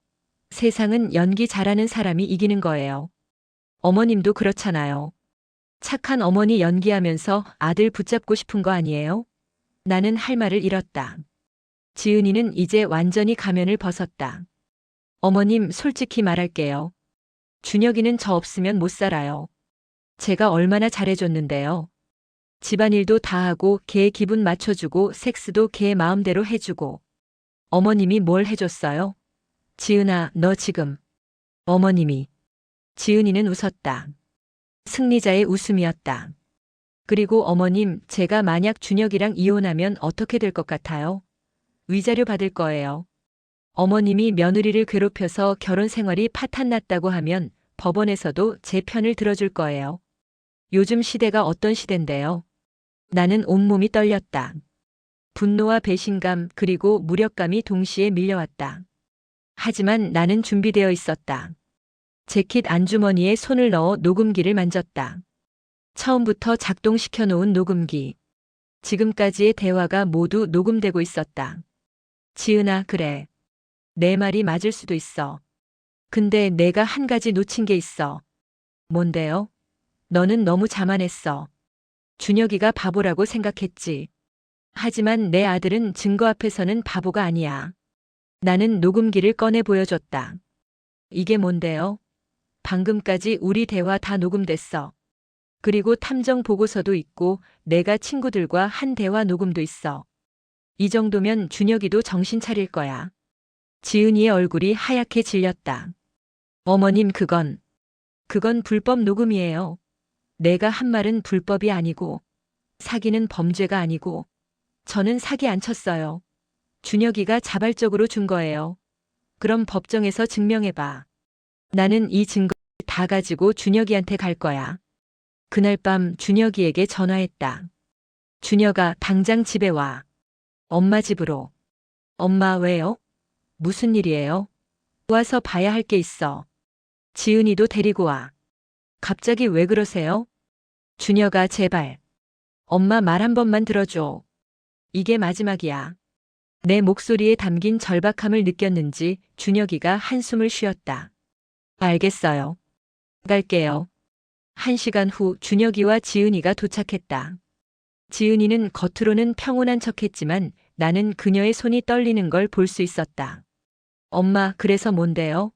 [SPEAKER 1] 세상은 연기 잘하는 사람이 이기는 거예요. 어머님도 그렇잖아요. 착한 어머니 연기하면서 아들 붙잡고 싶은 거 아니에요? 나는 할 말을 잃었다. 지은이는 이제 완전히 가면을 벗었다. 어머님, 솔직히 말할게요. 준혁이는 저 없으면 못 살아요. 제가 얼마나 잘해줬는데요. 집안일도 다 하고 걔 기분 맞춰주고 섹스도 걔 마음대로 해주고. 어머님이 뭘 해줬어요? 지은아, 너 지금. 어머님이. 지은이는 웃었다. 승리자의 웃음이었다. 그리고 어머님, 제가 만약 준혁이랑 이혼하면 어떻게 될 것 같아요? 위자료 받을 거예요. 어머님이 며느리를 괴롭혀서 결혼 생활이 파탄났다고 하면 법원에서도 제 편을 들어줄 거예요. 요즘 시대가 어떤 시대인데요? 나는 온몸이 떨렸다. 분노와 배신감 그리고 무력감이 동시에 밀려왔다. 하지만 나는 준비되어 있었다. 재킷 안주머니에 손을 넣어 녹음기를 만졌다. 처음부터 작동시켜 놓은 녹음기. 지금까지의 대화가 모두 녹음되고 있었다. 지은아, 그래. 내 말이 맞을 수도 있어. 근데 내가 한 가지 놓친 게 있어. 뭔데요? 너는 너무 자만했어. 준혁이가 바보라고 생각했지. 하지만 내 아들은 증거 앞에서는 바보가 아니야. 나는 녹음기를 꺼내 보여줬다. 이게 뭔데요? 방금까지 우리 대화 다 녹음됐어. 그리고 탐정 보고서도 있고 내가 친구들과 한 대화 녹음도 있어. 이 정도면 준혁이도 정신 차릴 거야. 지은이의 얼굴이 하얗게 질렸다. 어머님, 그건 불법 녹음이에요. 내가 한 말은 불법이 아니고 사기는 범죄가 아니고 저는 사기 안 쳤어요. 준혁이가 자발적으로 준 거예요. 그럼 법정에서 증명해봐. 나는 이 증거를 다 가지고 준혁이한테 갈 거야. 그날 밤 준혁이에게 전화했다. 준혁아, 당장 집에 와. 엄마 집으로. 엄마, 왜요? 무슨 일이에요? 와서 봐야 할 게 있어. 지은이도 데리고 와. 갑자기 왜 그러세요? 준혁아, 제발. 엄마 말 한 번만 들어줘. 이게 마지막이야. 내 목소리에 담긴 절박함을 느꼈는지 준혁이가 한숨을 쉬었다. 알겠어요. 갈게요. 1시간 후 준혁이와 지은이가 도착했다. 지은이는 겉으로는 평온한 척했지만 나는 그녀의 손이 떨리는 걸 볼 수 있었다. 엄마, 그래서 뭔데요?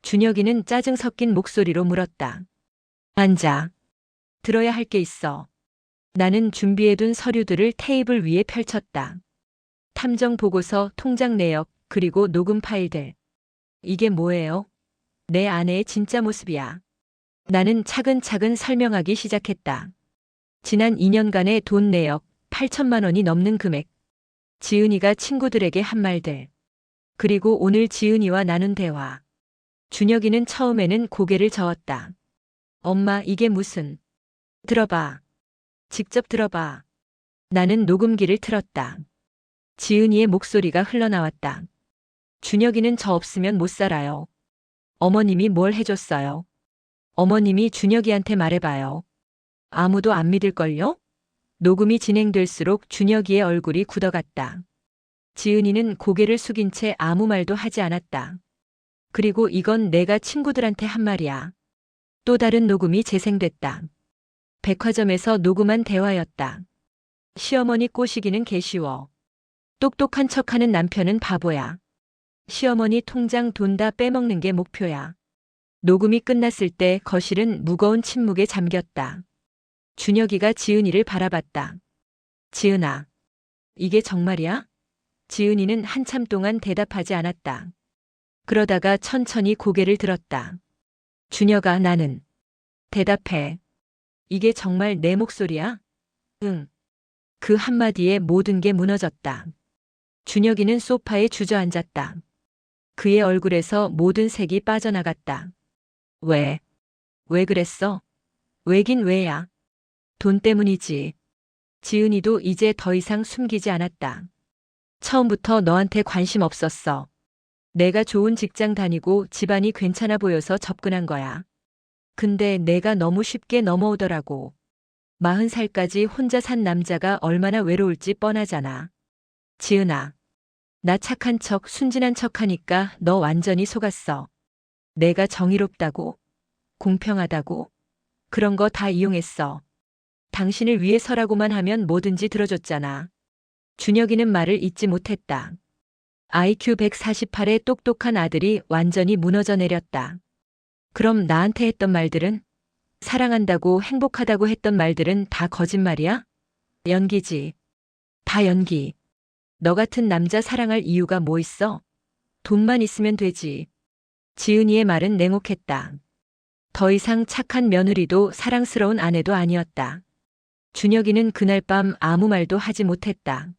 [SPEAKER 1] 준혁이는 짜증 섞인 목소리로 물었다. 앉아. 들어야 할 게 있어. 나는 준비해둔 서류들을 테이블 위에 펼쳤다. 탐정 보고서, 통장 내역, 그리고 녹음 파일들. 이게 뭐예요? 내 아내의 진짜 모습이야. 나는 차근차근 설명하기 시작했다. 지난 2년간의 돈 내역, 8천만 원이 넘는 금액. 지은이가 친구들에게 한 말들. 그리고 오늘 지은이와 나눈 대화. 준혁이는 처음에는 고개를 저었다. 엄마, 이게 무슨... 들어봐. 직접 들어봐. 나는 녹음기를 틀었다. 지은이의 목소리가 흘러나왔다. 준혁이는 저 없으면 못 살아요. 어머님이 뭘 해줬어요? 어머님이 준혁이한테 말해봐요. 아무도 안 믿을걸요? 녹음이 진행될수록 준혁이의 얼굴이 굳어갔다. 지은이는 고개를 숙인 채 아무 말도 하지 않았다. 그리고 이건 내가 친구들한테 한 말이야. 또 다른 녹음이 재생됐다. 백화점에서 녹음한 대화였다. 시어머니 꼬시기는 개쉬워. 똑똑한 척하는 남편은 바보야. 시어머니 통장 돈 다 빼먹는 게 목표야. 녹음이 끝났을 때 거실은 무거운 침묵에 잠겼다. 준혁이가 지은이를 바라봤다. 지은아, 이게 정말이야? 지은이는 한참 동안 대답하지 않았다. 그러다가 천천히 고개를 들었다. 준혁아, 나는. 대답해. 이게 정말 내 목소리야? 응. 그 한마디에 모든 게 무너졌다. 준혁이는 소파에 주저앉았다. 그의 얼굴에서 모든 색이 빠져나갔다. 왜? 왜 그랬어? 왜긴 왜야? 돈 때문이지. 지은이도 이제 더 이상 숨기지 않았다. 처음부터 너한테 관심 없었어. 내가 좋은 직장 다니고 집안이 괜찮아 보여서 접근한 거야. 근데 내가 너무 쉽게 넘어오더라고. 40살까지 혼자 산 남자가 얼마나 외로울지 뻔하잖아. 지은아, 나 착한 척, 순진한 척 하니까 너 완전히 속았어. 내가 정의롭다고, 공평하다고, 그런 거 다 이용했어. 당신을 위해서라고만 하면 뭐든지 들어줬잖아. 준혁이는 말을 잇지 못했다. IQ 148의 똑똑한 아들이 완전히 무너져 내렸다. 그럼 나한테 했던 말들은? 사랑한다고 행복하다고 했던 말들은 다 거짓말이야? 연기지. 다 연기. 너 같은 남자 사랑할 이유가 뭐 있어? 돈만 있으면 되지. 지은이의 말은 냉혹했다. 더 이상 착한 며느리도 사랑스러운 아내도 아니었다. 준혁이는 그날 밤 아무 말도 하지 못했다.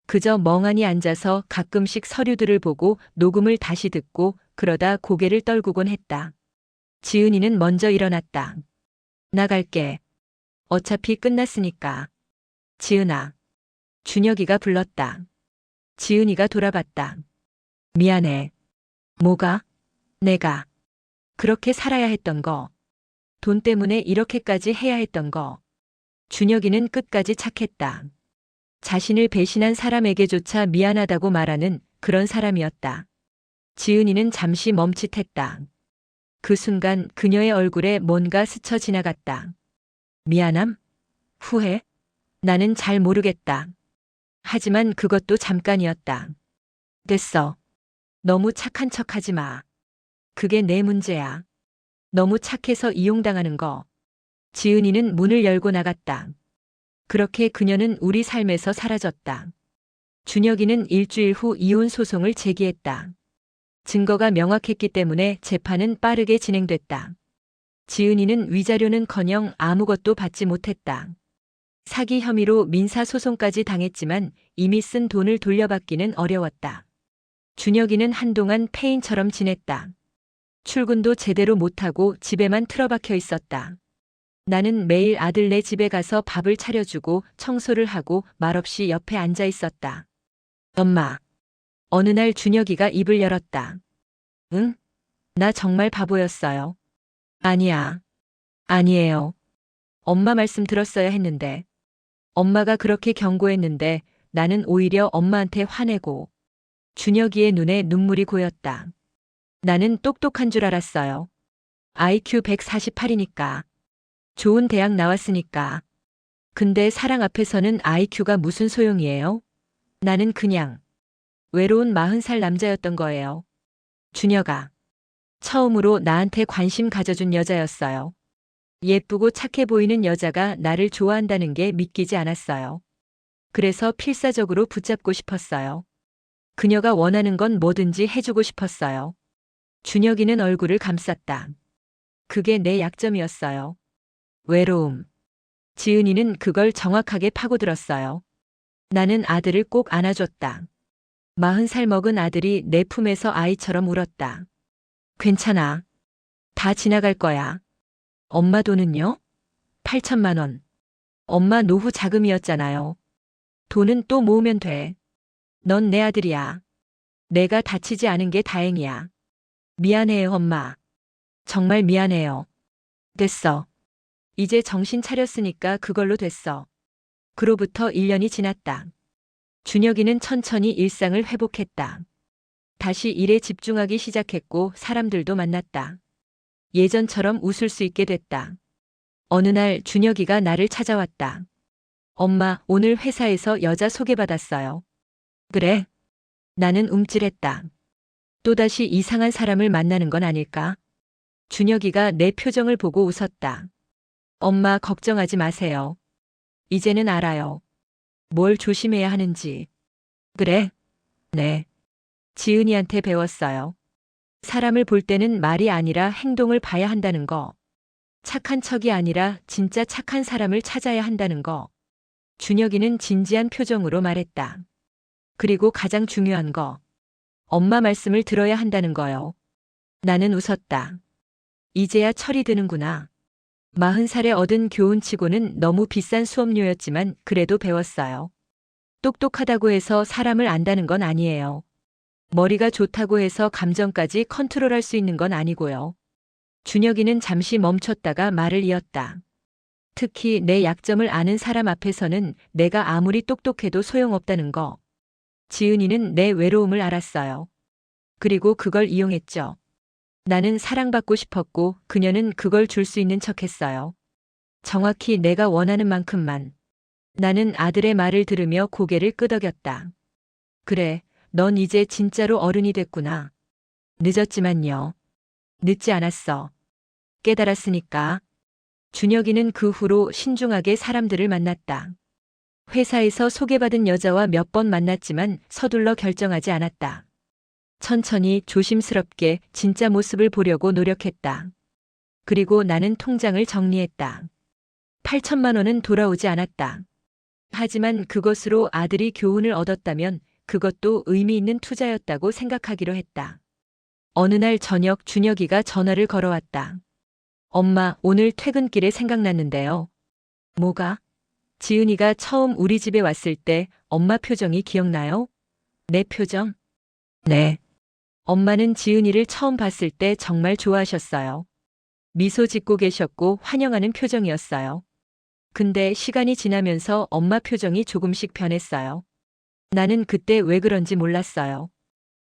[SPEAKER 1] 그저 멍하니 앉아서 가끔씩 서류들을 보고 녹음을 다시 듣고 그러다 고개를 떨구곤 했다. 지은이는 먼저 일어났다. 나갈게. 어차피 끝났으니까. 지은아. 준혁이가 불렀다. 지은이가 돌아봤다. 미안해. 뭐가? 내가 그렇게 살아야 했던 거. 돈 때문에 이렇게까지 해야 했던 거. 준혁이는 끝까지 착했다. 자신을 배신한 사람에게조차 미안하다고 말하는 그런 사람이었다. 지은이는 잠시 멈칫했다. 그 순간 그녀의 얼굴에 뭔가 스쳐 지나갔다. 미안함? 후회? 나는 잘 모르겠다. 하지만 그것도 잠깐이었다. 됐어. 너무 착한 척 하지 마. 그게 내 문제야. 너무 착해서 이용당하는 거. 지은이는 문을 열고 나갔다. 그렇게 그녀는 우리 삶에서 사라졌다. 준혁이는 일주일 후 이혼 소송을 제기했다. 증거가 명확했기 때문에 재판은 빠르게 진행됐다. 지은이는 위자료는커녕 아무것도 받지 못했다. 사기 혐의로 민사소송까지 당했지만 이미 쓴 돈을 돌려받기는 어려웠다. 준혁이는 한동안 폐인처럼 지냈다. 출근도 제대로 못하고 집에만 틀어박혀 있었다. 나는 매일 아들네 집에 가서 밥을 차려주고 청소를 하고 말없이 옆에 앉아 있었다. 엄마. 어느 날 준혁이가 입을 열었다. 응? 나 정말 바보였어요. 아니야. 아니에요. 엄마 말씀 들었어야 했는데. 엄마가 그렇게 경고했는데 나는 오히려 엄마한테 화내고. 준혁이의 눈에 눈물이 고였다. 나는 똑똑한 줄 알았어요. IQ 148이니까. 좋은 대학 나왔으니까. 근데 사랑 앞에서는 IQ가 무슨 소용이에요? 나는 그냥 외로운 40살 남자였던 거예요. 준혁아. 처음으로 나한테 관심 가져준 여자였어요. 예쁘고 착해 보이는 여자가 나를 좋아한다는 게 믿기지 않았어요. 그래서 필사적으로 붙잡고 싶었어요. 그녀가 원하는 건 뭐든지 해주고 싶었어요. 준혁이는 얼굴을 감쌌다. 그게 내 약점이었어요. 외로움. 지은이는 그걸 정확하게 파고들었어요. 나는 아들을 꼭 안아줬다. 40살 먹은 아들이 내 품에서 아이처럼 울었다. 괜찮아. 다 지나갈 거야. 엄마 돈은요? 8천만 원. 엄마 노후 자금이었잖아요. 돈은 또 모으면 돼. 넌 내 아들이야. 내가 다치지 않은 게 다행이야. 미안해요, 엄마. 정말 미안해요. 됐어. 이제 정신 차렸으니까 그걸로 됐어. 그로부터 1년이 지났다. 준혁이는 천천히 일상을 회복했다. 다시 일에 집중하기 시작했고 사람들도 만났다. 예전처럼 웃을 수 있게 됐다. 어느 날 준혁이가 나를 찾아왔다. 엄마, 오늘 회사에서 여자 소개받았어요. 그래? 나는 움찔했다. 또다시 이상한 사람을 만나는 건 아닐까? 준혁이가 내 표정을 보고 웃었다. 엄마, 걱정하지 마세요. 이제는 알아요. 뭘 조심해야 하는지. 그래? 네. 지은이한테 배웠어요. 사람을 볼 때는 말이 아니라 행동을 봐야 한다는 거. 착한 척이 아니라 진짜 착한 사람을 찾아야 한다는 거. 준혁이는 진지한 표정으로 말했다. 그리고 가장 중요한 거. 엄마 말씀을 들어야 한다는 거요. 나는 웃었다. 이제야 철이 드는구나. 40살에 얻은 교훈치고는 너무 비싼 수업료였지만 그래도 배웠어요. 똑똑하다고 해서 사람을 안다는 건 아니에요. 머리가 좋다고 해서 감정까지 컨트롤할 수 있는 건 아니고요. 준혁이는 잠시 멈췄다가 말을 이었다. 특히 내 약점을 아는 사람 앞에서는 내가 아무리 똑똑해도 소용없다는 거. 지은이는 내 외로움을 알았어요. 그리고 그걸 이용했죠. 나는 사랑받고 싶었고 그녀는 그걸 줄 수 있는 척했어요. 정확히 내가 원하는 만큼만. 나는 아들의 말을 들으며 고개를 끄덕였다. 그래, 넌 이제 진짜로 어른이 됐구나. 늦었지만요. 늦지 않았어. 깨달았으니까. 준혁이는 그 후로 신중하게 사람들을 만났다. 회사에서 소개받은 여자와 몇 번 만났지만 서둘러 결정하지 않았다. 천천히 조심스럽게 진짜 모습을 보려고 노력했다. 그리고 나는 통장을 정리했다. 8천만 원은 돌아오지 않았다. 하지만 그것으로 아들이 교훈을 얻었다면 그것도 의미 있는 투자였다고 생각하기로 했다. 어느 날 저녁 준혁이가 전화를 걸어왔다. 엄마, 오늘 퇴근길에 생각났는데요. 뭐가? 지은이가 처음 우리 집에 왔을 때 엄마 표정이 기억나요? 내 표정? 네. 엄마는 지은이를 처음 봤을 때 정말 좋아하셨어요. 미소 짓고 계셨고 환영하는 표정이었어요. 근데 시간이 지나면서 엄마 표정이 조금씩 변했어요. 나는 그때 왜 그런지 몰랐어요.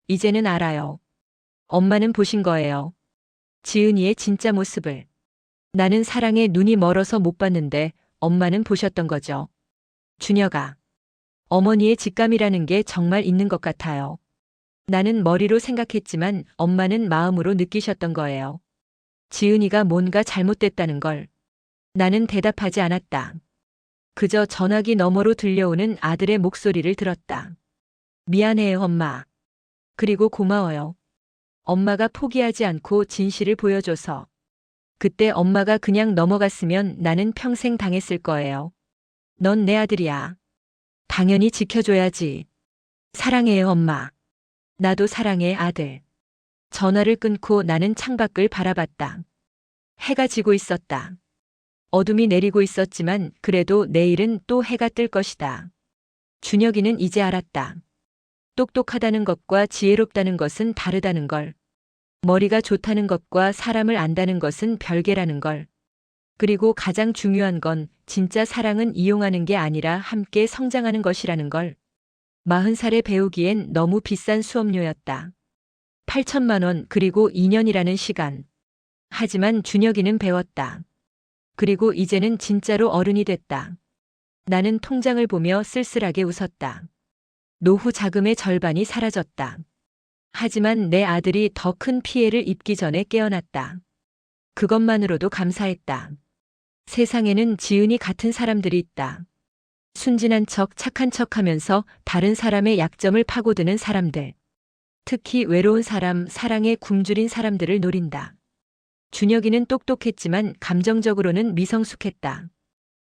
[SPEAKER 1] 이제는 알아요. 엄마는 보신 거예요. 지은이의 진짜 모습을. 나는 사랑에 눈이 멀어서 못 봤는데 엄마는 보셨던 거죠. 준혁아. 어머니의 직감이라는 게 정말 있는 것 같아요. 나는 머리로 생각했지만 엄마는 마음으로 느끼셨던 거예요. 지은이가 뭔가 잘못됐다는 걸. 나는 대답하지 않았다. 그저 전화기 너머로 들려오는 아들의 목소리를 들었다. 미안해요, 엄마. 그리고 고마워요. 엄마가 포기하지 않고 진실을 보여줘서. 그때 엄마가 그냥 넘어갔으면 나는 평생 당했을 거예요. 넌 내 아들이야. 당연히 지켜줘야지. 사랑해요, 엄마. 나도 사랑해, 아들. 전화를 끊고 나는 창밖을 바라봤다. 해가 지고 있었다. 어둠이 내리고 있었지만 그래도 내일은 또 해가 뜰 것이다. 준혁이는 이제 알았다. 똑똑하다는 것과 지혜롭다는 것은 다르다는 걸. 머리가 좋다는 것과 사람을 안다는 것은 별개라는 걸. 그리고 가장 중요한 건 진짜 사랑은 이용하는 게 아니라 함께 성장하는 것이라는 걸. 40살에 배우기엔 너무 비싼 수업료였다. 8천만 원 그리고 2년이라는 시간. 하지만 준혁이는 배웠다. 그리고 이제는 진짜로 어른이 됐다. 나는 통장을 보며 쓸쓸하게 웃었다. 노후 자금의 절반이 사라졌다. 하지만 내 아들이 더 큰 피해를 입기 전에 깨어났다. 그것만으로도 감사했다. 세상에는 지은이 같은 사람들이 있다. 순진한 척, 착한 척 하면서 다른 사람의 약점을 파고드는 사람들. 특히 외로운 사람, 사랑에 굶주린 사람들을 노린다. 준혁이는 똑똑했지만 감정적으로는 미성숙했다.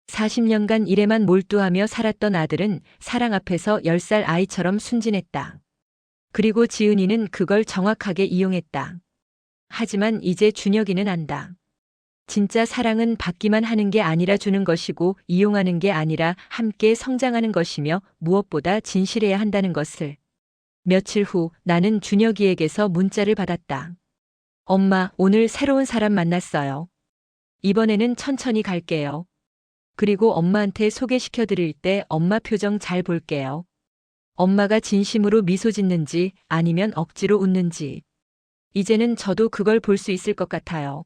[SPEAKER 1] 40년간 일에만 몰두하며 살았던 아들은 사랑 앞에서 10살 아이처럼 순진했다. 그리고 지은이는 그걸 정확하게 이용했다. 하지만 이제 준혁이는 안다. 진짜 사랑은 받기만 하는 게 아니라 주는 것이고 이용하는 게 아니라 함께 성장하는 것이며 무엇보다 진실해야 한다는 것을. 며칠 후 나는 준혁이에게서 문자를 받았다. 엄마, 오늘 새로운 사람 만났어요. 이번에는 천천히 갈게요. 그리고 엄마한테 소개시켜 드릴 때 엄마 표정 잘 볼게요. 엄마가 진심으로 미소 짓는지 아니면 억지로 웃는지. 이제는 저도 그걸 볼 수 있을 것 같아요.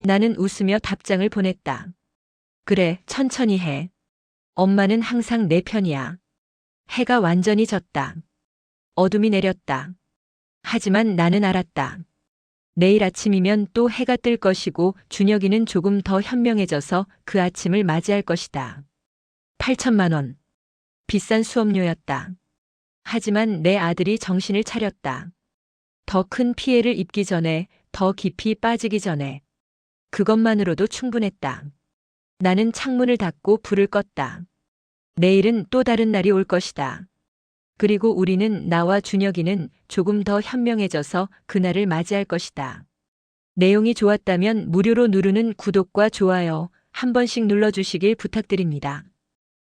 [SPEAKER 1] 나는 웃으며 답장을 보냈다. 그래, 천천히 해. 엄마는 항상 내 편이야. 해가 완전히 졌다. 어둠이 내렸다. 하지만 나는 알았다. 내일 아침이면 또 해가 뜰 것이고 준혁이는 조금 더 현명해져서 그 아침을 맞이할 것이다. 8천만 원. 비싼 수업료였다. 하지만 내 아들이 정신을 차렸다. 더 큰 피해를 입기 전에, 더 깊이 빠지기 전에. 그것만으로도 충분했다. 나는 창문을 닫고 불을 껐다. 내일은 또 다른 날이 올 것이다. 그리고 우리는, 나와 준혁이는 조금 더 현명해져서 그날을 맞이할 것이다. 내용이 좋았다면 무료로 누르는 구독과 좋아요 한 번씩 눌러주시길 부탁드립니다.